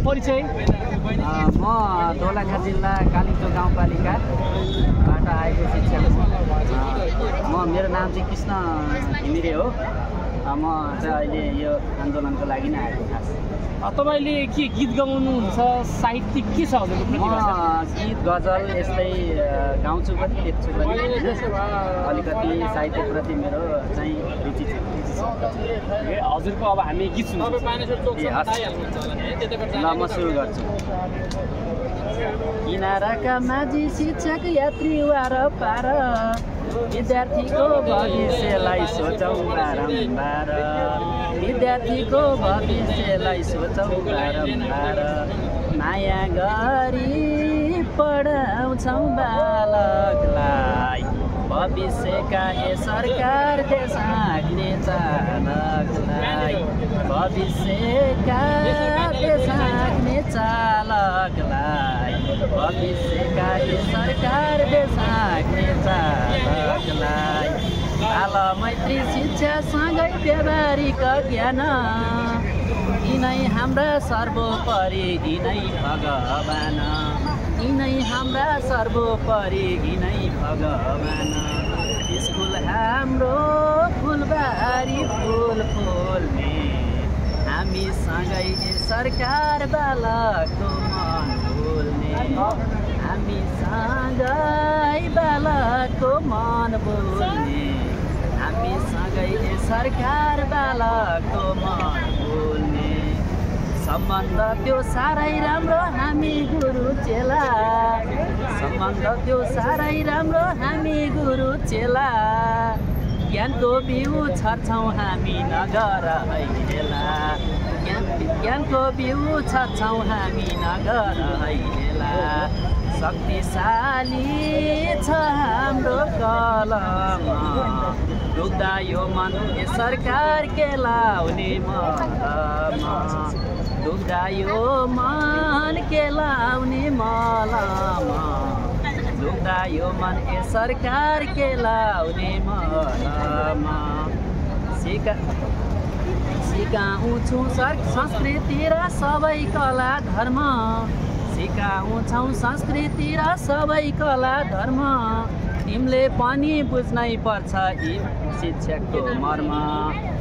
परिचय? म दोलखा जिल्ला कालिम्पोङ गाउँपालिकाबाट आएको शिक्षक हो। मेरो नाम चाहिँ कृष्ण घिमिरे हो। म चाहिँ अहिले यो आन्दोलनको लागि नै आएको खास। तपाईँले के गीत गाउनुहुन्छ? साहित्यिक के छ हजुरको प्रतिभा? गीत गजल यस्तै गाउँछु पनि लेख्छु पनि। अलिकति साहित्यप्रति मेरो चाहिँ रुचि छ। हजुरको अब हामी गीत सुन्छौँ। ल म सुरु गर्छु। किनाराका माझी शिक्षक यात्री वार पार, विद्यार्थीको भविष्यलाई सोचौँ बारम्बार, विद्यार्थीको भविष्यलाई सोचौँ बारम्बार। माया गरी पढाउँछौँ बालकलाई, भविष्यका ए सरकार देश हाँक्ने चालकलाई, भविष्यका देश हाँक्ने चालकलाई, भविष्यका ए सरकार देश हाँक्ने चालकलाई। बाल मैत्री शिक्षासँगै व्यावहारिक ज्ञान, यिनै हाम्रा सर्वोपरि यिनै भगवान, यिनै हाम्रा सर्वोपरि यिनै भगवान। स्कुल हाम्रो फुलबारी फुल फुल्ने, हामीसँगै सरकार बालकको मन बोल्ने, हामीसँगै बालकको मन बोल्ने, हामीसँगै सरकार बालकको मन बोल्ने। सम्बन्ध त्यो साह्रै राम्रो हामी गुरु चेला, सम्बन्ध त्यो साह्रै राम्रो हामी गुरु चेला। ज्ञानको बिउ छर्छौँ हामी नगर हैला, ज्ञानको बिउ छर्छौँ हामी नगर हैला। शक्तिशाली छ हाम्रो कलम, डुब्दा यो मन ए सरकार केलाउने मलम, डुब्दा यो मन केलाउने मलम, डुब्दा यो मन ए सरकार केलाउने मलम। सिकाउँछौँ संस्कृति र सबै कला धर्म, सिकाउँछौँ संस्कृति र सबै कला धर्म। तिमीले पनि बुझ्नै पर्छ यी शिक्षकको मर्म,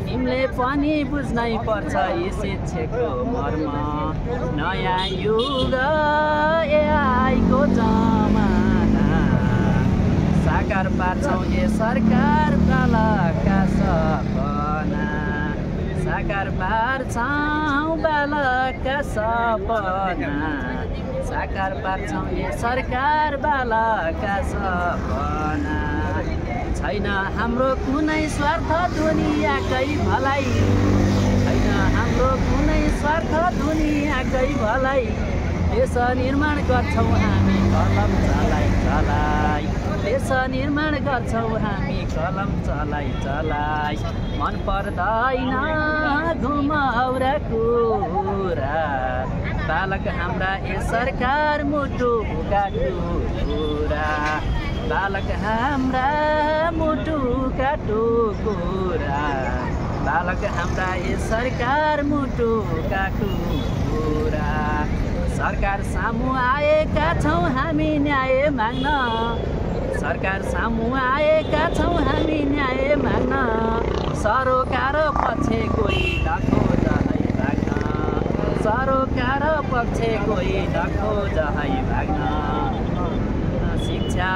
तिमीले पनि बुझ्नै पर्छ यी शिक्षकको मर्म। नयाँ युग एआईको जमाना, साकार पार्छौँ ए सरकार बालकका सपना, साकार पार्छौँ बालकका सपना, साकार पार्छौँ ए सरकार बालकका सपना। छैन हाम्रो कुनै स्वार्थ दुनियाँकै भलाइ, छैन हाम्रो कुनै स्वार्थ दुनियाँकै भलाइ। देश निर्माण गर्छौँ हामी कलम चलाइ चलाइ, देश निर्माण गर्छौँ हामी कलम चलाइ चलाइ। मन पर्दैन घुमाउरा कुरा, बालक हाम्रा ए सरकार मुटुका टुकुरा, बालक हाम्रा मुटुका टुकुरा, बालक हाम्रा ए सरकार मुटुका टुकुरा। सरकार सामु आएका छौँ हामी न्याय माग्न, सरकार सामु आएका छौँ हामी न्याय माग्न। सरोकार पछि कोही नखोज है भाग्न, सरोकार पछि कोही नखोज है भाग्न। शिक्षा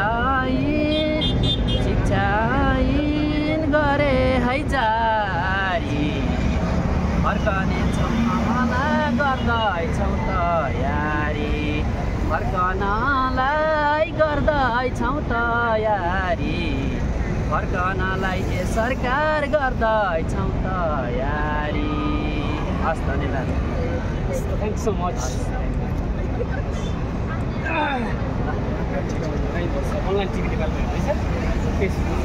ऐन गरे है जारी, फर्कनेछौँ हमला गर्दैछौँ तयारी, फर्कनलाई गर्दैछौँ तयारी, फर्कनलाई ए सरकार गर्दैछौँ तयारी। हस् धन्यवाद। Thank so much. Online TV नेपालमा हेर्दैछ फेसबुक